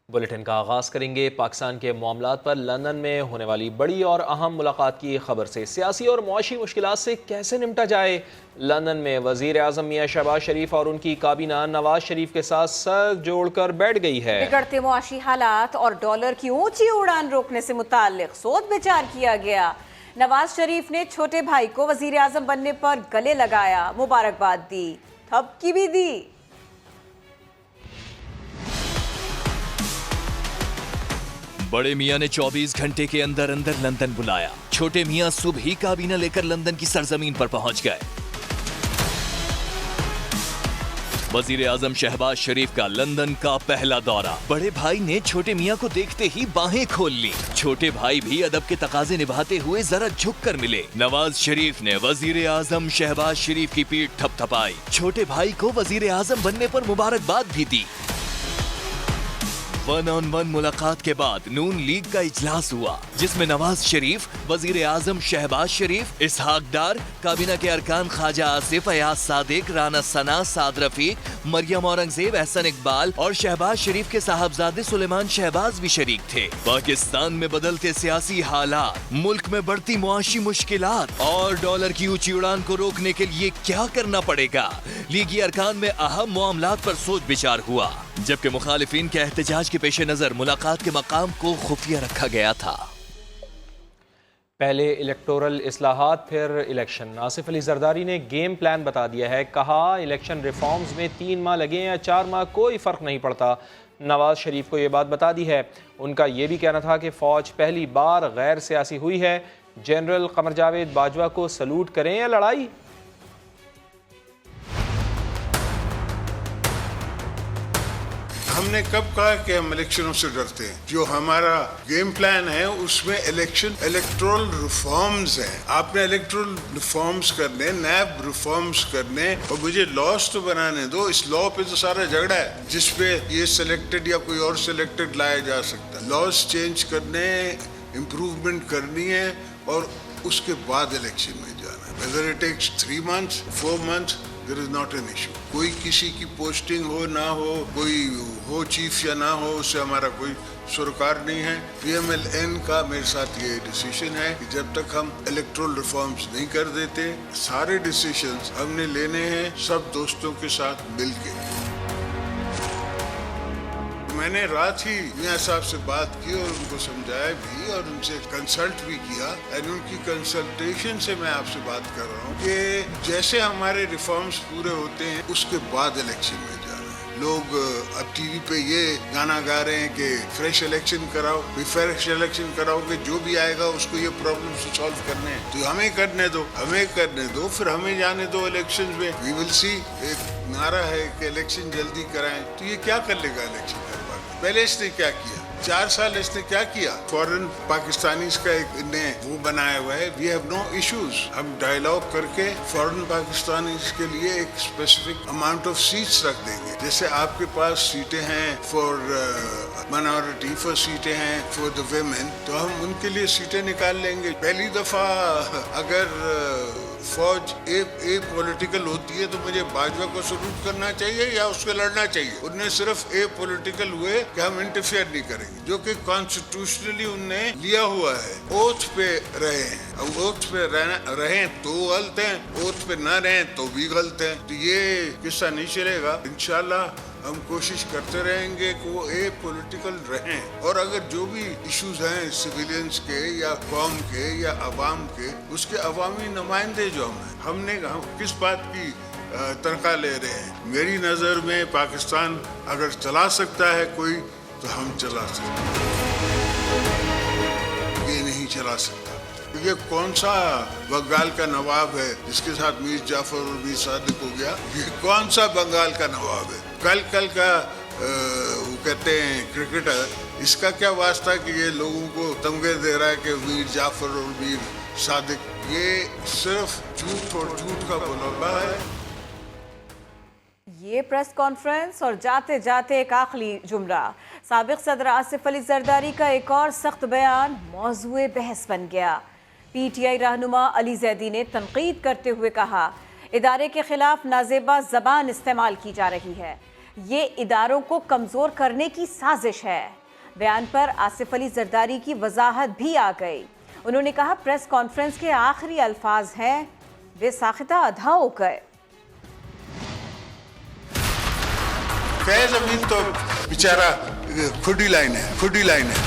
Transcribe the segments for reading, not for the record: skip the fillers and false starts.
Bulletin का आगाज़ करेंगे पाकिस्तान के मामलात पर लंदन में होने वाली बड़ी और अहम मुलाकात की खबर से। सियासी और मुआशी मुश्किलात से कैसे निपटा जाए। लंदन में वज़ीर आज़म मियां शहबाज शरीफ और उनकी काबीना नवाज शरीफ के साथ सर जोड़कर बैठ गई है। बिगड़ते मुआशी हालात और डॉलर की ऊंची उड़ान रोकने से मुताल्लिक सोच विचार किया गया। नवाज शरीफ ने छोटे भाई को वज़ीर आज़म बनने पर गले लगाया, मुबारकबाद दी, थपकी भी दी। बड़े मियां ने 24 घंटे के अंदर अंदर लंदन बुलाया। छोटे मियां सुबह ही काबीना लेकर लंदन की सरजमीन पर पहुंच गए। वजीर आजम शहबाज शरीफ का लंदन का पहला दौरा। बड़े भाई ने छोटे मियां को देखते ही बाहें खोल ली। छोटे भाई भी अदब के तकाजे निभाते हुए जरा झुक कर मिले। नवाज शरीफ ने वजीर आजम शहबाज शरीफ की पीठ थपथपाई। छोटे भाई को वजीर आजम बनने पर मुबारकबाद भी दी। 1-on-1 मुलाकात के बाद नून लीग का इजलास हुआ, जिसमें नवाज शरीफ, वजीर आजम शहबाज शरीफ, इसहाक डार, काबीना के अरकान ख्वाजा आसिफ, अयाज सादिक, राना सना, साद रफीक, मरियम औरंगजेब, एहसन इकबाल और शहबाज शरीफ के साहबजादे सुलेमान शहबाज भी शरीक थे। पाकिस्तान में बदलते सियासी हालात, मुल्क में बढ़ती मुआशी मुश्किलात और डॉलर की ऊंची उड़ान को रोकने के लिए क्या करना पड़ेगा, लीगी अरकान में अहम मामलात पर सोच विचार हुआ, जबकि मुखालिफिन के एहतजाज के पेश नजर मुलाकात के मकाम को खुफिया रखा गया था। पहले इलेक्टोरल इस्लाहात फिर इलेक्शन। आसिफ अली जरदारी ने गेम प्लान बता दिया है। कहा इलेक्शन रिफॉर्म्स में 3 माह लगे या 4 माह कोई फ़र्क नहीं पड़ता। नवाज शरीफ को ये बात बता दी है। उनका ये भी कहना था कि फ़ौज पहली बार गैर सियासी हुई है। जनरल कमर जावेद बाजवा को सलूट करें या लड़ाई। हमने कब कहा कि हम इलेक्शनों से डरते हैं? जो हमारा गेम प्लान है उसमें इलेक्टोरल रिफॉर्म्स हैं। आपने इलेक्टोरल रिफॉर्म्स करने, नैब रिफॉर्म्स करने और मुझे लॉस तो बनाने दो। इस लॉ पे तो सारा झगड़ा है, जिसपे ये सिलेक्टेड या कोई और सिलेक्टेड लाया जा सकता है। लॉस चेंज करने, इम्प्रूवमेंट करनी है और उसके बाद इलेक्शन में जाना है। Whether it takes 3 months, 4 months, there is not an issue। कोई किसी की पोस्टिंग हो ना हो, कोई हो चीफ या ना हो, उससे हमारा कोई सरोकार नहीं है। PMLN का मेरे साथ ये डिसीजन है कि जब तक हम इलेक्टोरल रिफॉर्म्स नहीं कर देते, सारे डिसीजंस हमने लेने हैं सब दोस्तों के साथ मिलके। मैंने रात ही मियां साहब से बात की और उनको समझाया भी और उनसे कंसल्ट भी किया। और उनकी कंसल्टेशन से मैं आपसे बात कर रहा हूँ कि जैसे हमारे रिफॉर्म्स पूरे होते हैं उसके बाद इलेक्शन में जाना है। लोग अब टीवी पे ये गाना गा रहे हैं कि फ्रेश इलेक्शन कराओ, फ्रेश इलेक्शन कराओ कि जो भी आएगा उसको ये प्रॉब्लम सॉल्व करने हैं। तो हमें करने दो, फिर हमें जाने दो इलेक्शन में। We will see. एक नारा है कि इलेक्शन जल्दी कराएं, तो ये क्या कर लेगा इलेक्शन करवा? पहले इसने क्या किया? 4 साल इसने क्या किया? फॉरेन पाकिस्तानी का एक ने वो बनाया हुआ है, वी हैव नो इश्यूज। हम डायलॉग करके फॉरेन पाकिस्तानी के लिए एक स्पेसिफिक अमाउंट ऑफ सीट्स रख देंगे। जैसे आपके पास सीटें हैं फॉर माइनॉरिटी, फॉर सीटें हैं फॉर द वेमेन, तो हम उनके लिए सीटें निकाल लेंगे। पहली दफा अगर फौज ए पॉलिटिकल होती है तो मुझे बाजवा को सलूट करना चाहिए या उसको लड़ना चाहिए? उनने सिर्फ ए पॉलिटिकल हुए कि हम इंटरफेयर नहीं करेंगे, जो कि कॉन्स्टिट्यूशनली उनने लिया हुआ है। ओथ पे रहे हैं, अब ओथ पे रहे तो गलत हैं, ओथ पे न रहें तो भी गलत हैं। तो ये किस्सा नहीं चलेगा। इंशाल्लाह हम कोशिश करते रहेंगे कि वो ए पॉलिटिकल रहें और अगर जो भी इश्यूज हैं सिविलियंस के या कौम के या अवाम के, उसके अवामी नुमाइंदे जो हम किस बात की तनख्वाह ले रहे हैं? मेरी नज़र में पाकिस्तान अगर चला सकता है कोई, तो हम चला सकते हैं। ये नहीं चला सकता। ये कौन सा बंगाल का नवाब है जिसके साथ मीर जाफर और मीर सादिक हो गया? ये कौन सा बंगाल का नवाब है? कल का वो कहते हैं क्रिकेटर, इसका क्या वास्ता कि ये लोगों को तमगे दे रहा है कि मीर जाफर और मीर सादिक? ये सिर्फ झूठ और झूठ का मुनाफा है। ये प्रेस कॉन्फ्रेंस और जाते जाते एक आखिरी जुमला। साबिक सदर आसिफ अली जरदारी का एक और सख्त बयान मौजूए बहस बन गया। PTI रहनुमा अली जैदी ने तनकीद करते हुए कहा, इदारे के खिलाफ नाजेबा जबान इस्तेमाल की जा रही है। ये इदारों को कमजोर करने की साजिश है। बयान पर आसिफ अली जरदारी की वजाहत भी आ गई। उन्होंने कहा, प्रेस कॉन्फ्रेंस के आखिरी अल्फाज हैं, वे साखिता अधा हो गए। फैज अमीन तो बेचारा खुद ही लाइन है।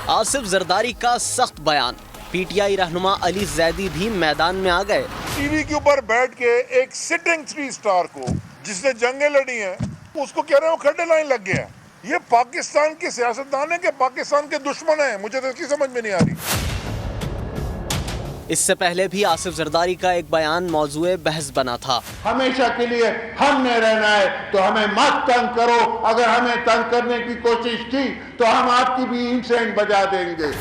आसिफ जरदारी का सख्त बयान। पीटीआई रहनुमा अली जैदी भी मैदान में आ गए। टीवी के ऊपर बैठ के एक सिटिंग 3 स्टार को, जिसने जंगें लड़ी हैं, उसको कह रहे हो खड्डे लाइन लग गया। ये पाकिस्तान के सियासतदान है कि पाकिस्तान के दुश्मन है, मुझे तो इसकी समझ में नहीं आ रही। इससे पहले भी आसिफ जरदारी का एक बयान मौजूए बहस बना था। हमेशा के लिए हमने रहना है तो हमें मत तंग करो, अगर हमें तंग करने की कोशिश की तो हम आपकी भी इंसेंट बजा देंगे।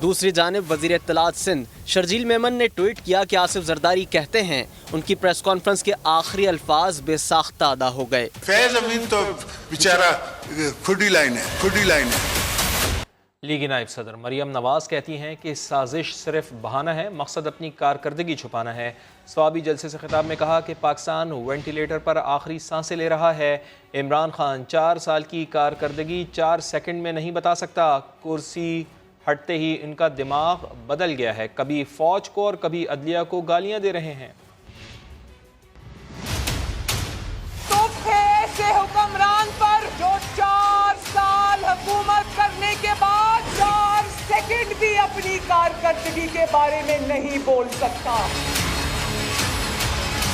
दूसरी जानिब वजीर इत्तलात सिंध शर्जील मेमन ने ट्वीट किया कि आसिफ जरदारी कहते हैं उनकी प्रेस कॉन्फ्रेंस के आखिरी अल्फाज बेसाख्ता अदा हो गए। फैज अमीन तो बेचारा खुद ही लाइन है। लीगी नायब सदर मरियम नवाज कहती हैं कि साजिश सिर्फ बहाना है, मकसद अपनी कारकर्दगी छुपाना है। स्वाबी जलसे से खिताब में कहा कि पाकिस्तान वेंटिलेटर पर आखिरी सांसें ले रहा है। इमरान खान 4 साल की कारकर्दगी 4 सेकंड में नहीं बता सकता। कुर्सी हटते ही इनका दिमाग बदल गया है, कभी फौज को और कभी अदलिया को गालियां दे रहे हैं। तो ऐसे हुक्मरान पर जो 4 साल हुकूमत करने के बाद 4 सेकंड भी अपनी कारकर्दगी के बारे में नहीं बोल सकता।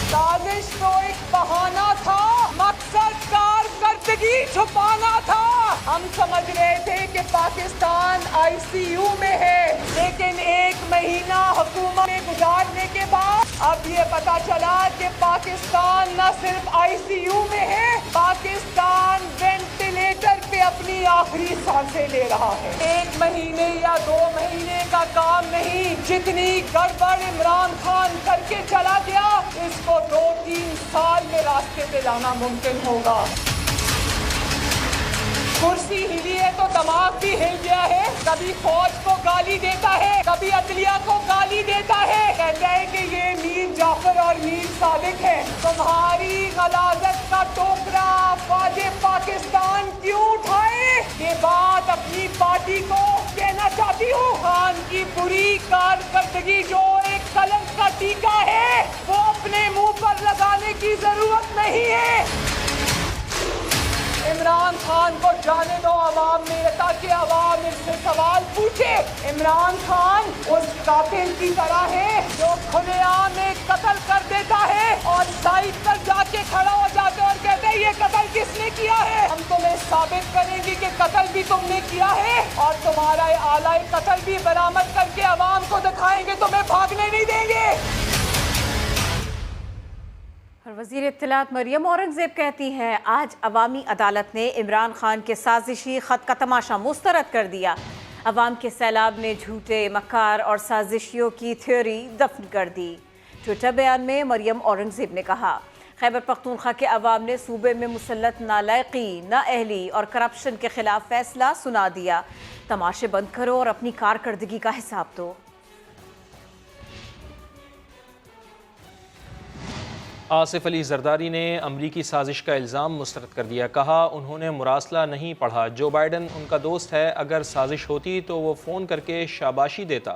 साजिश तो एक बहाना था, मकसद कारकर्दगी छुपाना था। हम समझ रहे थे कि पाकिस्तान आईसीयू में है, लेकिन 1 महीना हुकूमत में गुजारने के बाद अब ये पता चला कि पाकिस्तान न सिर्फ आईसीयू में है, पाकिस्तान वेंटिलेटर पे अपनी आखिरी सांसें ले रहा है। 1 महीने या 2 महीने का काम नहीं, जितनी गड़बड़ इमरान खान करके चला गया, इसको 2-3 साल में रास्ते पे लाना मुमकिन होगा। कुर्सी हिली है तो दिमाग भी हिल गया है। कभी फौज को गाली देता है, कभी अदलिया को गाली देता है, कहता है कि ये मीर जाफर और मीर सादिक है। तुम्हारी गलाजत का टोकरा फौजे पाकिस्तान क्यों उठाए? ये बात अपनी पार्टी को कहना चाहती हूँ। खान की बुरी कारकर्दगी जो एक कलंक का टीका है, वो अपने मुंह पर लगाने की जरूरत नहीं है। इमरान खान को जाने दो अवाम में, ताकि अवाम इससे सवाल पूछे। इमरान खान उस कातिल की तरह है जो खुलेआम एक कत्ल कर देता है और साइड पर जाके खड़ा हो जाते और कहते हैं ये कत्ल किसने किया है। हम तुम्हें साबित करेंगे कि कत्ल भी तुमने किया है और तुम्हारा आला कत्ल भी बरामद करके अवाम को दिखाएंगे, तुम्हें भागने नहीं देंगे। वज़ीर इत्तलात मरियम औरंगज़ेब कहती हैं, आज अवामी अदालत ने इमरान खान के साजिशी ख़त का तमाशा मुस्तरद कर दिया। अवाम के सैलाब ने झूठे मकार और साजिशियों की थ्योरी दफन कर दी। ट्विटर बयान में मरियम औरंगज़ेब ने कहा, खैबर पख्तूनख्वा के अवाम ने सूबे में मुसल्लत नालायकी, नाअहली और करप्शन के खिलाफ फैसला सुना दिया। तमाशे बंद करो और अपनी कारकर्दगी का हिसाब दो। आसिफ अली जरदारी ने अमरीकी साजिश का इल्ज़ाम मुस्तरद कर दिया। कहा, उन्होंने मुरासला नहीं पढ़ा। जो बाइडन उनका दोस्त है, अगर साजिश होती तो वो फ़ोन करके शाबाशी देता।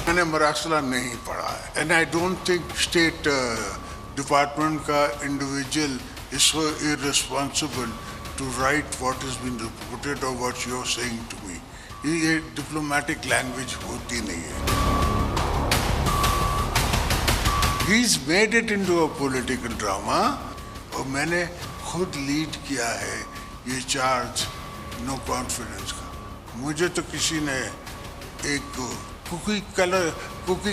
मैंने मुरासला नहीं पढ़ा है and I don't think state department का individual is so irresponsible to write what is been reported और what you are saying to me. ये डिप्लोमेटिक लैंग्वेज होती नहीं है। He's made it into a political drama और मैंने खुद lead किया है ये चार्ज नो कॉन्फिडेंस का। मुझे तो किसी ने एक कुकी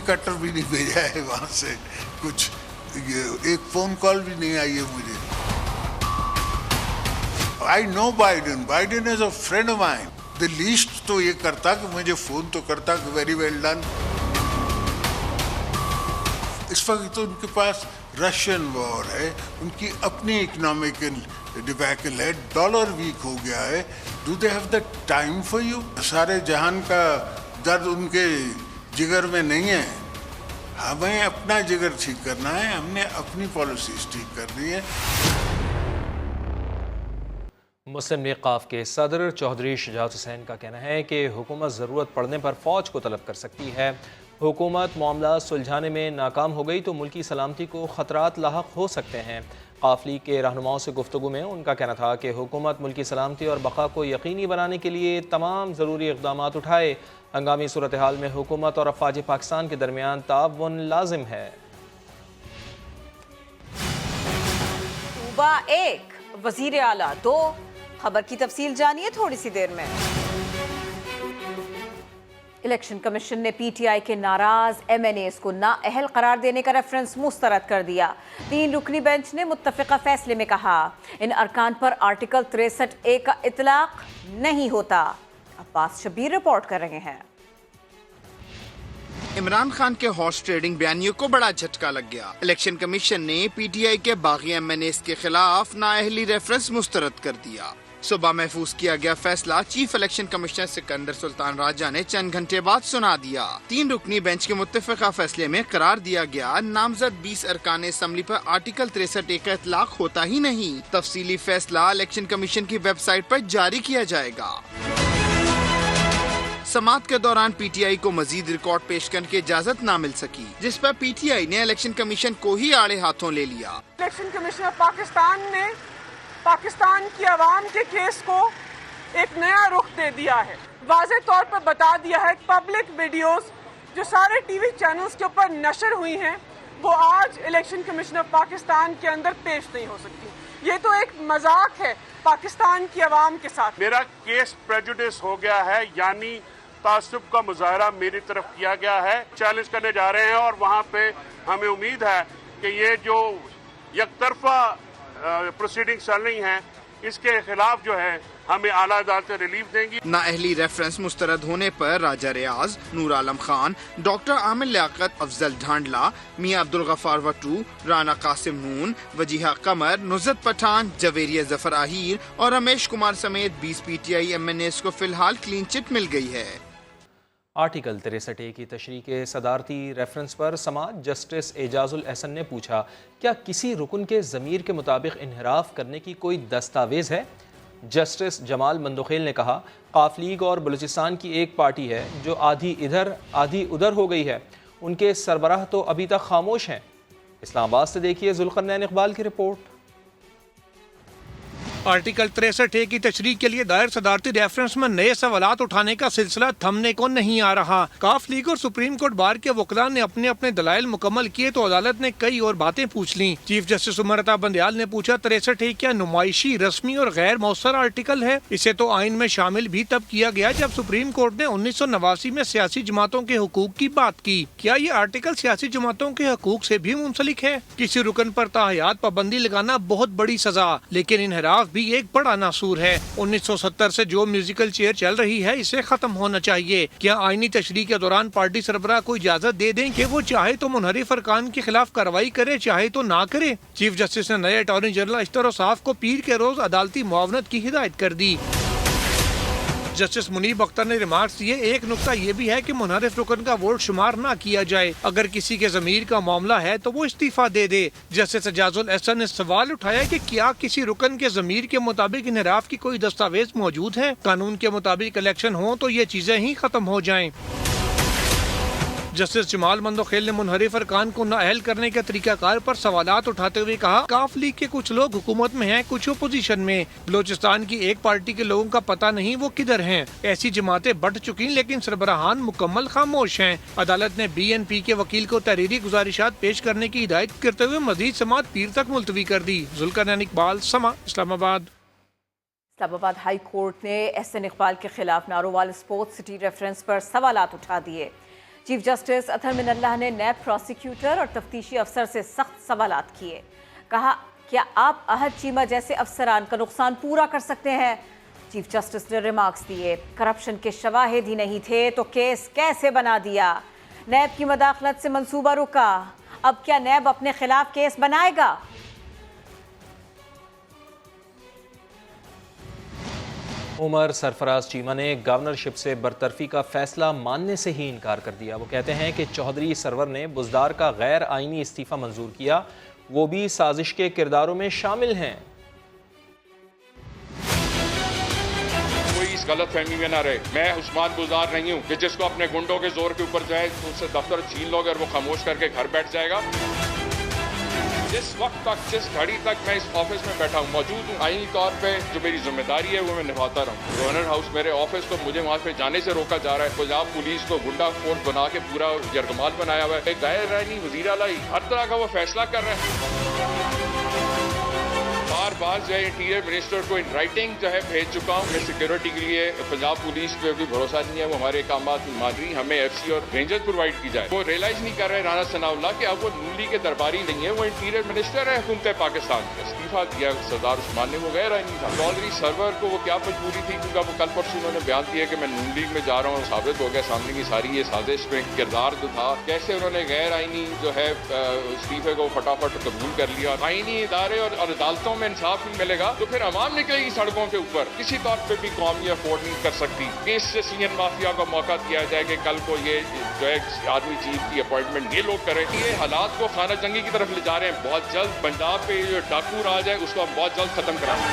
कटर भी नहीं भेजा है वहाँ से, कुछ एक फ़ोन कॉल भी नहीं आई है मुझे। I know Biden is a friend of mine. The least तो ये करता कि मुझे फ़ोन तो करता कि वेरी वेल डन। इस वक्त तो उनके पास रशियन वॉर है, उनकी अपनी इकोनॉमिक डिबैकल है, डॉलर वीक हो गया है। Do they have the time for you? सारे जहान का दर्द उनके जिगर में नहीं है। हमें अपना जिगर ठीक करना है, हमने अपनी पॉलिसीज ठीक करनी है। मुस्लिम लीग क़ाफ के सदर चौधरी शुजात हुसैन का कहना है कि हुकूमत ज़रूरत पड़ने पर फ़ौज को तलब कर सकती है। हुकूमत मामला सुलझाने में नाकाम हो गई तो मुल्की सलामती को ख़तरात लाहक हो सकते हैं। क़ाफ लीग के रहनुमाओं से गुफ्तगू में उनका कहना था कि हुकूमत मुल्की सलामती और बका को यकीनी बनाने के लिए तमाम ज़रूरी इक़दाम उठाए। हंगामी सूरत हाल में हुकूमत और अफ़वाज पाकिस्तान के दरमियान ताउन लाजिम है। सूबा 1 वज़ीर आला 2, खबर की तफसील जानिए थोड़ी सी देर में। इलेक्शन कमीशन ने पीटीआई के नाराज एमएनएस को नाअहल करार देने का रेफरेंस मुस्तरद कर दिया। 3 रुकनी बेंच ने मुत्तफ़िका फैसले में कहा इन अरकान पर आर्टिकल 63A का इतलाक नहीं होता। अब्बास शबीर रिपोर्ट कर रहे हैं। इमरान खान के हॉर्स ट्रेडिंग बयानियों को बड़ा झटका लग गया। इलेक्शन कमीशन ने पीटीआई के बागी एमएनएस के खिलाफ नाअहली रेफरेंस मुस्तरद कर दिया। सुबह महफूज किया गया फैसला chief election commissioner Sikandar Sultan Raja ने चंद घंटे बाद सुना दिया। 3 रुकनी बेंच के मुत्तफ़िका फैसले में करार दिया गया नामजद 20 अरकान असम्बली पर आर्टिकल 63A का इतलाक होता ही नहीं। तफसीली फैसला इलेक्शन कमीशन की वेबसाइट पर जारी किया जाएगा। समाअत के दौरान पीटीआई को मजीद रिकॉर्ड पेश करने की इजाजत न मिल सकी, जिस पर पीटीआई ने इलेक्शन कमीशन को ही आड़े हाथों ले लिया। इलेक्शन कमीशन पाकिस्तान ने पाकिस्तान की आवाम के केस को एक नया रुख दे दिया है। वाज़े तौर पर बता दिया है पब्लिक वीडियोस जो सारे टीवी चैनल्स के ऊपर नशर हुई हैं वो आज इलेक्शन कमीशन ऑफ पाकिस्तान के अंदर पेश नहीं हो सकती। ये तो एक मजाक है पाकिस्तान की आवाम के साथ। मेरा केस प्रेजुडिस हो गया है, यानी तासुब का मुजाहरा मेरी तरफ किया गया है। चैलेंज करने जा रहे हैं और वहाँ पे हमें उम्मीद है कि ये जो यकतरफा प्रोसीडिंग चल रही हैं इसके खिलाफ जो है हमें आला अदालत रिलीफ देंगी। नाअहली रेफरेंस मुस्तरद होने पर राजा रियाज, नूर आलम खान, डॉक्टर आमिर लियाकत, अफजल ढांडला, मियां अब्दुल गफ्फार वटू, राना कासिम नून, वजीहा कमर, नुज़रत पठान, जवेरिया जफर आहिर और रमेश कुमार समेत 20 पीटीआई एमएनएस को फिलहाल क्लीन चिट मिल गई है। आर्टिकल 63A की तशरीह के सदारती रेफरेंस पर समाअत जस्टिस एजाजुल एहसन ने पूछा क्या किसी रुकन के ज़मीर के मुताबिक इन्हिराफ करने की कोई दस्तावेज़ है। जस्टिस जमाल मंदोखेल ने कहा क़ाफ लीग और बलूचिस्तान की एक पार्टी है जो आधी इधर आधी उधर हो गई है, उनके सरबराह तो अभी तक खामोश हैं। इस्लामाबाद से देखिए जुल्करनैन इकबाल की रिपोर्ट। आर्टिकल 63A की तशरीह के लिए दायर सदारती रेफरेंस में नए सवालात उठाने का सिलसिला थमने को नहीं आ रहा। काफ लीग और सुप्रीम कोर्ट बार के वकला ने अपने अपने दलाइल मुकम्मल किए तो अदालत ने कई और बातें पूछ ली। चीफ जस्टिस उमर अता बंदयाल ने पूछा 63A क्या नुमाइशी, रस्मी और गैर मौसर आर्टिकल है। इसे तो आइन में शामिल भी तब किया गया जब सुप्रीम कोर्ट ने 1989 में सियासी जमातों के हुकूक की बात की। क्या ये आर्टिकल सियासी जमातों के हुकूक से भी मुंसलिक है। किसी रुकन पर ताहयात पाबंदी लगाना बहुत बड़ी सजा, लेकिन इन्हिराफ भी एक बड़ा नासूर है। 1970 से जो म्यूजिकल चेयर चल रही है इसे खत्म होना चाहिए। क्या आईनी तशरीह के दौरान पार्टी सरबराह को इजाजत दे दें कि वो चाहे तो मुनहरिफ अरकान के खिलाफ कार्रवाई करे, चाहे तो ना करे। चीफ जस्टिस ने नए अटॉर्नी जनरल अख्तर साफ को पीर के रोज अदालती मुआवनत की हिदायत कर दी। जस्टिस मुनीब अख्तर ने रिमार्क्स दिए एक नुक्ता ये भी है कि मुनहरिफ रुकन का वोट शुमार ना किया जाए। अगर किसी के जमीर का मामला है तो वो इस्तीफा दे दे। जस्टिस एजाजुल एहसन ने सवाल उठाया कि क्या किसी रुकन के जमीर के मुताबिक इन्हिराफ की कोई दस्तावेज मौजूद है। कानून के मुताबिक इलेक्शन हो तो ये चीजें ही खत्म हो जाएं। जस्टिस जमाल मंदोखेल ने मुनहरिफ अरकान को नाअहल करने के तरीकाकार पर सवालात उठाते हुए कहा काफ लीग के कुछ लोग हुकूमत में हैं, कुछ अपोजिशन में। बलोचिस्तान की एक पार्टी के लोगों का पता नहीं वो किधर हैं। ऐसी जमातें बढ़ चुकी लेकिन सरबराहान मुकम्मल खामोश हैं। अदालत ने BNP के वकील को तहरीरी गुजारिशात पेश करने की हिदायत करते हुए मजीद समाअत पीर तक मुलतवी कर दी। जुल्करनैन इकबाल, समा, इस्लामाबाद। इस्लामाबाद हाई कोर्ट ने एहसन इकबाल के खिलाफ नारोवाल स्पोर्ट्स सिटी रेफरेंस पर सवालात उठा दिए। चीफ जस्टिस अतहर मिनल्लाह ने नैब प्रोसिक्यूटर और तफ्तीशी अफसर से सख्त सवालात किए। कहा क्या आप अहद चीमा जैसे अफसरान का नुकसान पूरा कर सकते हैं। चीफ जस्टिस ने रिमार्क्स दिए करप्शन के शवाहिद ही नहीं थे तो केस कैसे बना दिया। नैब की मदाखलत से मंसूबा रुका, अब क्या नैब अपने खिलाफ केस बनाएगा। उमर सरफराज चीमा ने गवर्नरशिप से बरतरफी का फैसला मानने से ही इनकार कर दिया। वो कहते हैं कि चौधरी सरवर ने बुज़दार का गैर आईनी इस्तीफ़ा मंजूर किया, वो भी साजिश के किरदारों में शामिल हैं। कोई इस गलत फहमी में ना रहे, मैं उस्मान बुज़दार नहीं हूँ कि जिसको अपने गुंडों के जोर के ऊपर जाए तो उससे दफ्तर छीन लोगे और वो खामोश करके घर बैठ जाएगा। जिस वक्त तक, जिस घड़ी तक मैं इस ऑफिस में बैठा हूँ, मौजूद हूँ, आईनी तौर पे जो मेरी जिम्मेदारी है वो मैं निभाता रहूँ। गवर्नर हाउस मेरे ऑफिस को मुझे वहाँ पे जाने से रोका जा रहा है। पंजाब पुलिस को गुंडा फोर्स बना के पूरा यरगमाल बनाया हुआ है। गैर आईनी वज़ीर आला हर तरह का वो फैसला कर रहे हैं। बार जो है इंटीरियर मिनिस्टर को इन राइटिंग जो है भेज चुका हूँ। मैं सिक्योरिटी के लिए पंजाब पुलिस पे भी भरोसा नहीं है, वो हमारे काम मान रही, हमें एफसी और रेंजर्स प्रोवाइड की जाए। वो रियलाइज नहीं कर रहे राना सनाउल्लाह कि अब वो नून लीग के दरबारी नहीं है, वो इंटीरियर मिनिस्टर है हुकूमत पाकिस्तान। इस्तीफा दिया सरदार उस्मान ने, वो गैर आईनी था। चौधरी सरवर को वो क्या मजबूरी थी, क्योंकि वो कल परसों उन्होंने बयान दिया कि मैं नून लीग में जा रहा हूँ। साबित हो गया सामने की सारी ये साजिश में किरदार जो था, कैसे उन्होंने गैर आईनी जो है इस्तीफे को फटाफट कबूल कर लिया। आईनी इदारे और अदालतों में इंसाफ नहीं मिलेगा तो फिर अवाम निकलेगी सड़कों के ऊपर। किसी तौर पे भी कौम ये अफोर्ड नहीं कर सकती कि इससे सीनियर माफिया को मौका दिया जाए कि कल को ये जो है आर्मी चीफ की अपॉइंटमेंट ये लोग करें। ये हालात को खाना जंगी की तरफ ले जा रहे हैं। बहुत जल्द पंजाब पे जो डाकू राज है उसको हम बहुत जल्द खत्म कराएंगे।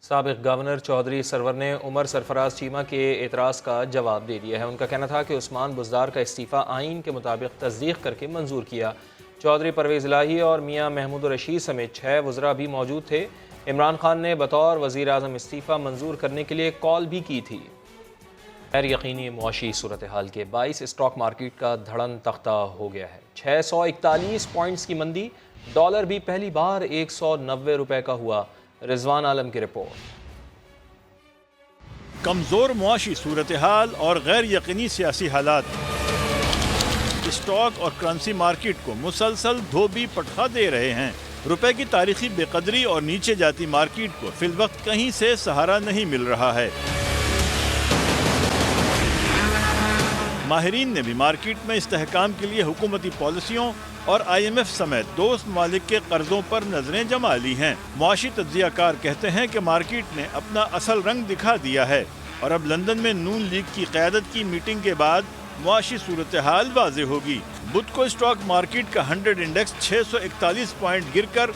साबिक गवर्नर चौधरी सरवर ने उमर सरफराज चीमा के एतराज़ का जवाब दे दिया है। उनका कहना था कि उस्मान बुज़दार का इस्तीफ़ा आइन के मुताबिक तस्दीक करके मंजूर किया। चौधरी परवेज़ इलाही और मियाँ महमूद रशीद समेत 6 वज़रा भी मौजूद थे। इमरान खान ने बतौर वज़ीर आज़म इस्तीफ़ा मंजूर करने के लिए कॉल भी की थी। गैर यकीनी मुआशी सूरत हाल के बाइस स्टॉक मार्केट का धड़न तख्ता हो गया है। 641 पॉइंट्स की मंदी, डॉलर भी पहली बार 190 रुपए का हुआ। रिजवान आलम की रिपोर्ट। कमज़ोर मुआशी सूरत हाल और गैर यकीनी सियासी हालात स्टॉक और करेंसी मार्केट को मुसलसल धोबी पटखा दे रहे हैं। रुपए की तारीखी बेकदरी और नीचे जाती मार्केट को फिलवक्त कहीं से सहारा नहीं मिल रहा है। माहिरीन ने भी मार्केट में इस्तेहकाम के लिए हुकूमती पॉलिसियों और IMF समेत दोस्त ममालिक के कर्जों पर नजरें जमा ली हैं। मुआशी तज्जियाकार कहते हैं कि मार्केट ने अपना असल रंग दिखा दिया है और अब लंदन में नून लीग की क़यादत की मीटिंग के बाद मुआशी सूरत हाल वाज़े होगी। बुध को स्टॉक मार्केट का 100 इंडेक्स 641 पॉइंट गिरकर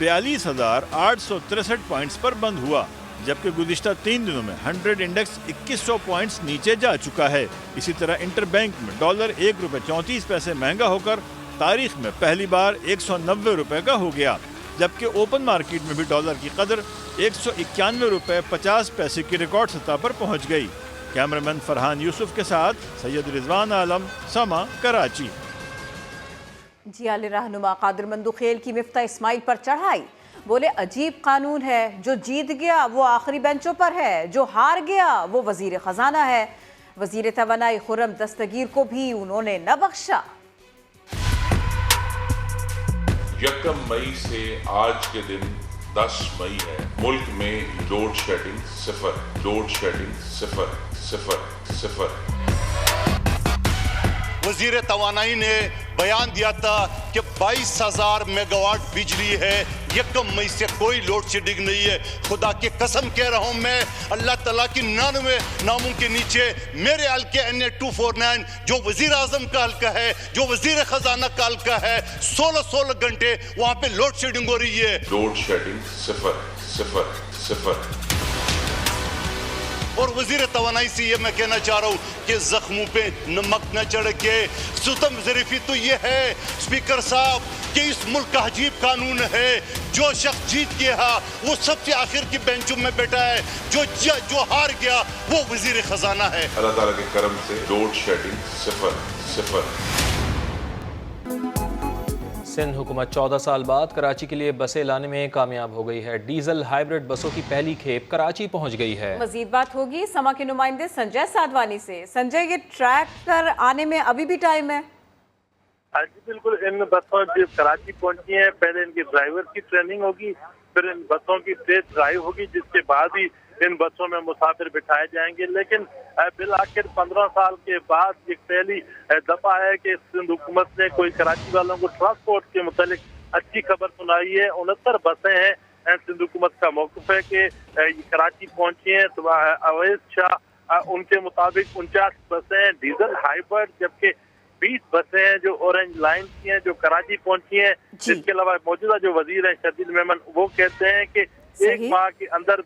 42,863 पॉइंट्स पर बंद हुआ, जबकि गुज़िश्ता 3 दिनों में 100 इंडेक्स 2100 पॉइंट्स नीचे जा चुका है। इसी तरह इंटरबैंक में डॉलर ₹1.34 महंगा होकर तारीख में पहली बार 190 रुपए का हो गया, जबकि ओपन मार्केट में भी डॉलर की कदर ₹191.50 की रिकॉर्ड सतह पर पहुंच गई। कैमरामैन फरहान यूसुफ के साथ सैयद रिजवान आलम, समा, कराची। जियाले रहनुमा कादिर मंदुखेल की मिफ्ता इस्माइल पर चढ़ाई, बोले अजीब कानून है, जो जीत गया वो आखिरी बेंचों पर है, जो हार गया वो वजीर खजाना है। वजीर तवानाई खुर्रम दस्तगीर को भी उन्होंने न बख्शा। 1 मई से आज के दिन 10 मई है। मुल्क में लोड शेडिंग 0, लोड शेडिंग 0, 0, 0। वजीर तवानाई ने बयान दिया था कि 22,000 मेगावाट बिजली है। 1 मई से कोई लोड शेडिंग नहीं है। खुदा की कसम कह रहा हूं मैं, अल्लाह ताला की 99 नामों के नीचे मेरे हल्के NA 249 जो वजीर आजम का हल्का है, जो वजीर खजाना का हल्का है, 16 घंटे वहां पे लोड शेडिंग हो रही है। Load shedding 0, 0, 0। और वजीर तवानाई से ये मैं कहना चाह रहा हूँ कि जख्मों पे नमक न चढ़ के सुतम ज़रीफ़ी तो ये है स्पीकर साहब कि इस मुल्क का अजीब कानून है, जो शख्स जीत गया वो सबसे आखिर की बेंचों में बैठा है, जो हार गया वो वजीर खजाना है। अल्लाह ताला के करम से लोड शेडिंग 0, 0। सिंध हुकूमत 14 साल बाद कराची के लिए बसें लाने में कामयाब हो गई है। डीजल हाइब्रिड बसों की पहली खेप कराची पहुंच गई है। मजीद बात होगी समा के नुमाइंदे संजय साधवानी से। संजय, ये ट्रैक पर आने में अभी भी टाइम है? जी बिल्कुल, इन बसों जो कराची पहुंची हैं, पहले इनके ड्राइवर की ट्रेनिंग होगी, फिर इन बसों की टेस्ट ड्राइव होगी, जिसके बाद ही इन बसों में मुसाफिर बिठाए जाएंगे। लेकिन बिल आखिर 15 साल के बाद एक पहली दफा है कि सिंध हुकूमत ने कोई कराची वालों को ट्रांसपोर्ट के मुतालिक अच्छी खबर सुनाई है। 69 बसें हैं सिंध हुकूमत का मौक़िफ़ है कि कराची पहुंची हैं। तो अवैस शाह उनके मुताबिक 49 बसें डीजल हाइब्रिड, जबकि 20 बसें हैं जो ऑरेंज लाइन की हैं, जो कराची पहुंची हैं। इसके अलावा मौजूदा जो वजीर हैं शर्जील मेमन, वो कहते हैं कि एक माह के अंदर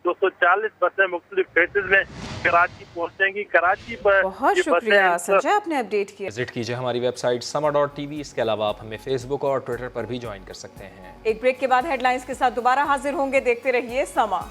240 बसें मुख्तलिफ फेजेस में कराची पहुंचेंगी। कराची पर बहुत शुक्रिया संजय, आपने अपडेट किया। विजिट कीजिए हमारी वेबसाइट sama.tv। इसके अलावा आप हमें फेसबुक और ट्विटर पर भी ज्वाइन कर सकते हैं। एक ब्रेक के बाद हेडलाइंस के साथ दोबारा हाजिर होंगे। देखते रहिए समा।